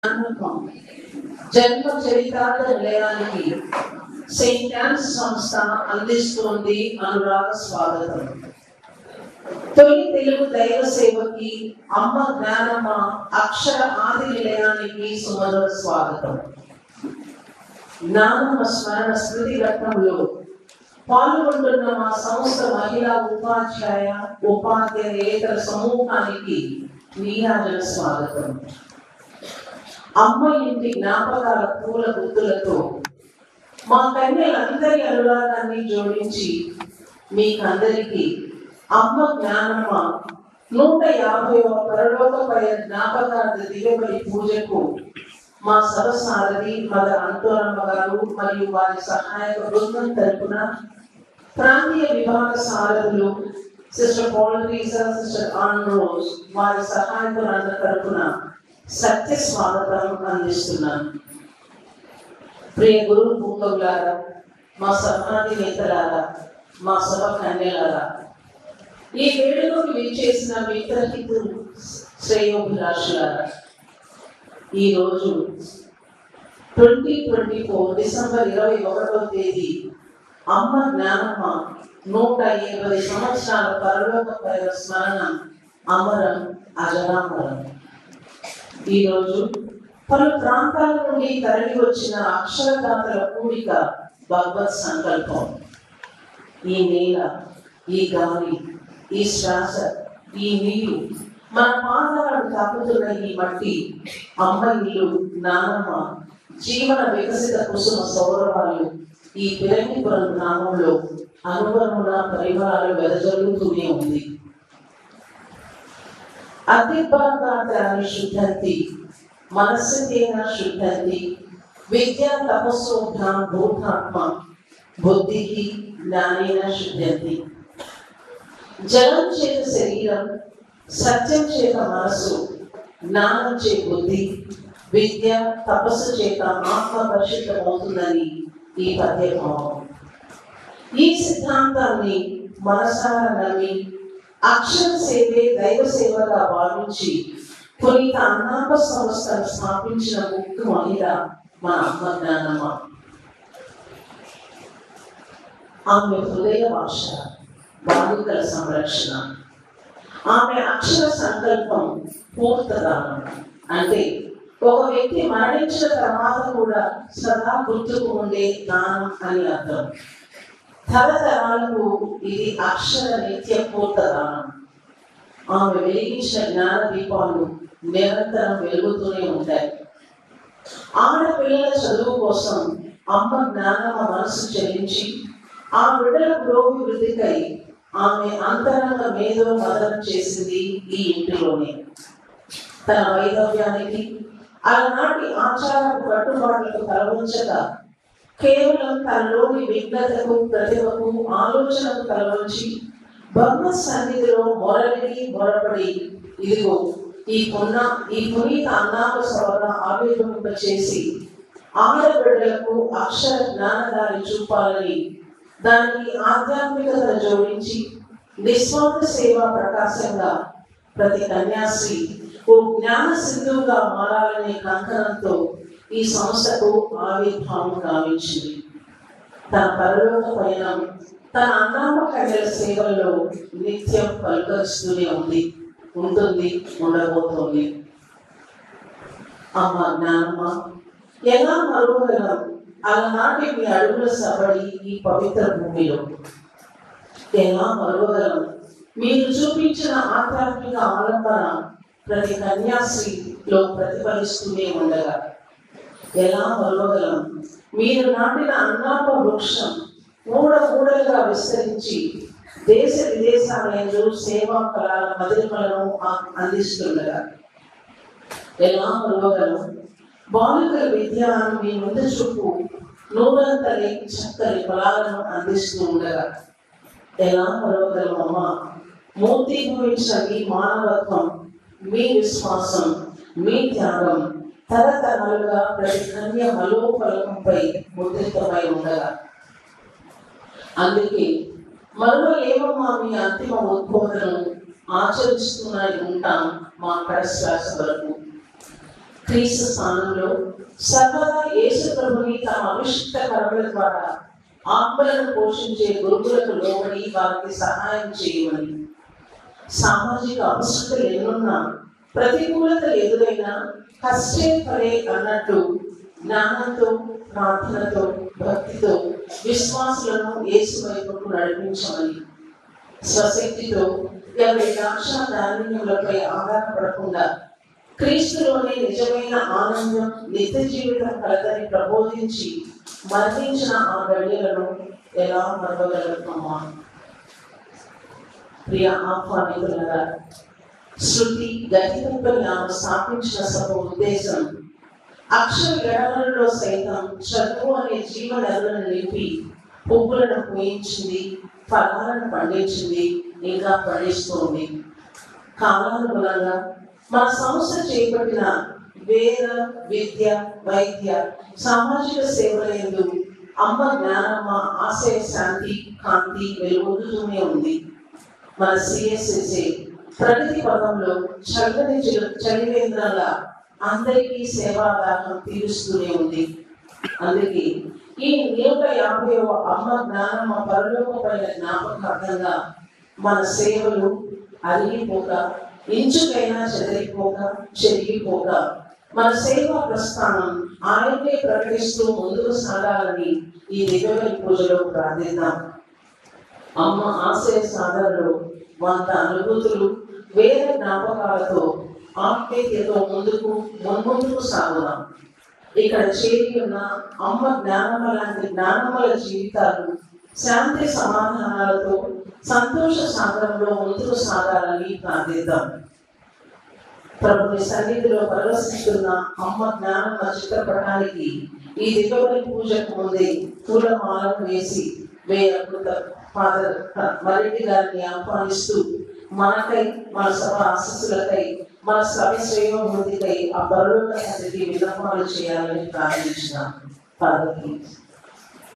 జన్మ చరితార్థ నిలయానికి Saint yawns సంస్థ అందిస్తోంది అనురాగ స్వాగతం. తొలి తెలుగు దైవ సేవకి అమ్మ జ్ఞానమ్మ అక్షర ఆది నిలయానికి సుమధుర స్వాగతం. జ్ఞానమ్మ స్మరణ స్మృతి ఘట్టంలో పాల్గొంటున్న మా సంస్థ మహిళా ఉపాధ్యాయేతర సమూహానికి నీరాజన స్వాగతం. అమ్మ ఇంటి జ్ఞాపకాల పూల గుర్తులతో మా కన్యలందరి అనురాగాన్ని జోడించి మీకందరికీ అమ్మ జ్ఞానమ్మ 150వ పరలోకపై జ్ఞాపకార్థ దివ్యబలి పూజకు మా సభసారథి మదర్ అంతోరమ్మ గారు మరియు వారి సహాయక బృందం తరపున ప్రాంతీయ విభాగ సారథులు సిస్టర్ పౌల్ట్రీసా, సిస్టర్ ఆన్రోజ్ వారి సహాయకులందరి తరపున సత్య స్వాగతం అందిస్తున్నాను. ప్రియ గురు భూకవులారా, మా సభాధినేతలారా, మా సభ కన్యలారా, ఈ వేడుకకు విచ్చేసిన మిత్రహితు శ్రేయోభిలాషులారా, ఈరోజు 2024 డిసెంబర్ 21వ తేదీ అమ్మ జ్ఞానమ్మ 150 సంవత్సరాల పరలోక పైన స్మరణ అమరం అజరామరం. ఈరోజు పలు ప్రాంతాల నుండి తరలి వచ్చిన అక్షరదాతల కూడిక భగవత్ సంకల్పం. ఈ నేల, ఈ గాలి, ఈ శ్వాస, ఈ నీరు, మన పాదాలను తాకుతున్న ఈ మట్టి అమ్మ ఇల్లు జ్ఞానమ్మ జీవన వికసిత కుసుమ సౌరభాలు ఈ పిరంగిపురం గ్రామంలో అనుభవముల పరివారాలు వెదజల్లుతూనే ఉంది. అతిభాగాన్ని శుద్ధంతి, మనస్సుతేన శుద్ధంతి, విద్యా తపస్సోభ్యాం భూతాత్మ బుద్ధి జ్ఞానేన శుద్ధంతి. జలం చేత శరీరం, సత్యం చేత మనస్సు, జ్ఞానం చే బుద్ధి, విద్య తపస్సు చేత ఆత్మ పరిశుద్ధమవుతుందని ఈ పద్యభావం. ఈ సిద్ధాంతాన్ని మనసారా నమ్మి అక్షర సేవే దైవ సేవగా భావించి పునీత అన్నాప సంస్థను స్థాపించిన ముఖ్య మహిళ మా అమ్మ జ్ఞానమ్మ. ఆమె హృదయ భాష, బాలికల సంరక్షణ, ఆమె అక్షర సంకల్పం పూర్తదానం. అంటే ఒక వ్యక్తి మరణించిన తర్వాత కూడా సదా గుర్తుకు ఉండే దానం అని అర్థం. తరతరాలకు ఇది అక్షర నిత్య పూర్తదానం. ఆమె వెలిగించిన జ్ఞాన దీపాలు నిరంతరం వెలుగుతూనే ఉంటాయి. ఆడపిల్లల చదువు కోసం అమ్మ జ్ఞానమ్మ మనసు చెల్లించి ఆ బిడ్డల పురోభివృద్ధికై ఆమె అంతరంగ మేధో మదనం చేసింది ఈ ఇంటిలోనే. తన వైదవ్యానికి అలనాటి ఆచారపు కట్టుబాట్లకు తలవంచక కేవలం తనలోని విఘ్నతకు, ప్రతిభకు, ఆలోచనకు తలవంచి భగవత్ సన్నిధిలో మొరపడి ఇదిగో ఈ పునీత అన్నాప సభ ఆవిర్భవింప చేసి ఆడబిడ్డలకు అక్షర జ్ఞానదారి చూపాలని దానికి ఆధ్యాత్మికతను జోడించి నిస్వార్థ సేవా ప్రకాశంగా ప్రతి కన్యాశ్రీ ఓ జ్ఞాన సింధువుగా మారాలనే కంకణంతో ఈ సంస్థకు ఆవిర్భావం గావించింది. తన పరలోక పయనం తన అన్నాప కన్యల సేవల్లో నిత్యం పలుకరిస్తూనే ఉంటుంది, ఉండబోతోంది. అమ్మ జ్ఞానమ్మ, ఎలా మరువగలం అలనాటి మీ అడుగుల సబడి ఈ పవిత్ర భూమిలో? ఎలా మరువగలం మీరు చూపించిన ఆధ్యాత్మిక ఆలంబన ప్రతి కన్యాశ్రీలో ప్రతిఫలిస్తూనే ఉండగా? ఎలా మరువగలం మీరు నాటిన అన్నాప వృక్షం మూడలుగా విస్తరించి దేశ విదేశాలలో సేవా ఫలాల మదిమలను అందిస్తుండగా? ఎలా మరువగలం బాలికల విద్యను మీ ముందు చూపు నూరంతలి చక్కని ఫలాలను అందిస్తూ ఉండగా? ఎలా మరువగలం అమ్మ మూర్తిభవించిన మీ మానవత్వం, మీ విశ్వాసం, మీ త్యాగం తరతరాలుగా ప్రతి కన్య మలోఫలకంపై ముద్రితమై ఉండగా? అందుకే మరువలేమమ్మా మీ అంతిమ ఉద్బోధనను ఆచరిస్తూనే ఉంటాం మా కడశ్వాస వరకు. క్రీస్తు స్థానంలో సర్వదా యేసు ప్రభుని తమ అభిషిక్త కరముల ద్వారా ఆత్మలను పోషించే గురువులకు లోబడి వారికి సహాయం చేయమని. సామాజిక అవసరతలు ఎన్నున్నా, ప్రతికూలతలు ఎదురైనా కష్టే ఫలే అన్నట్టు జ్ఞానంతో, ప్రార్థనతో, భక్తితో విశ్వాసులను యేసు వైపుకు నడిపించమని. స్వశక్తితో ఎవరి ద్రాక్ష ధాన్యములపై ఆధారపడకుండా క్రీస్తులోనే నిజమైన ఆనందం, నిత్య జీవితం కలదని ప్రబోధించి మరణించిన ఆ గడియలను ఎలా మరవగలుగుతామా? ప్రియ ఆహ్వానితులరా, శృతి గతితత్వం ఆమె స్థాపించిన సభ ఉద్దేశం అక్షర గడవలలో సైతం చదువు అనే జీవనదులను నింపి పువ్వులను పూయించింది, ఫలాలను పండించింది, ఇంకా పండిస్తోంది. కాలానుగుణంగా మన సంస్థ చేపట్టిన వేద, విద్య, వైద్య, సామాజిక సేవలందు అమ్మ జ్ఞానమ్మ ఆశయ శాంతి, కాంతి వెలుగొందుతూనే ఉంది. మన సిఎస్ఎస్ఏ ప్రగతి పదంలో చల్లని చలివేంద్రంగా అందరికీ సేవాదానం తీరుస్తూనే ఉంది. అందుకే ఈ 150వ అమ్మ జ్ఞానమ్మ పరలోకమైన జ్ఞాపకార్థంగా మన సేవలు అరిగిపోక, ఇంచుకైనా చెరిగిపోక మన సేవా ప్రస్థానం ఆయనే ప్రకటిస్తూ ముందుకు సాగాలని ఈ దివ్యబలి పూజలో ప్రార్థిద్దాం. అమ్మ ఆశయ సాధనలో వంద అనుభూతులు, వేద జ్ఞాపకాలతో ఆప్యాయతతో ముందుకు సాగుదాం. ఇక్కడ చేరి ఉన్న అమ్మ జ్ఞానమ్మ లాంటి జ్ఞానమ్మల జీవితాలు శాంతి సమాధానాలతో సంతోష సాగరంలో ముందుకు సాగాలని ప్రార్థిద్దాం. ప్రభుని సన్నిధిలో పరవశిస్తున్న అమ్మ జ్ఞానమ్మ చిత్రపటానికి ఈ దివ్యబలి పూజకు ముందే పూలమాలను వేసి ఫాదర్ మరెడ్డి గారిని ఆహ్వానిస్తూ మనకై, మన సభ ఆశస్సులకై, మన సభ శ్రేయోభివృద్ధికై ఆ పరలోక తండ్రికి విన్నపాలు చేయాలని ప్రార్థించిన ఫాదర్.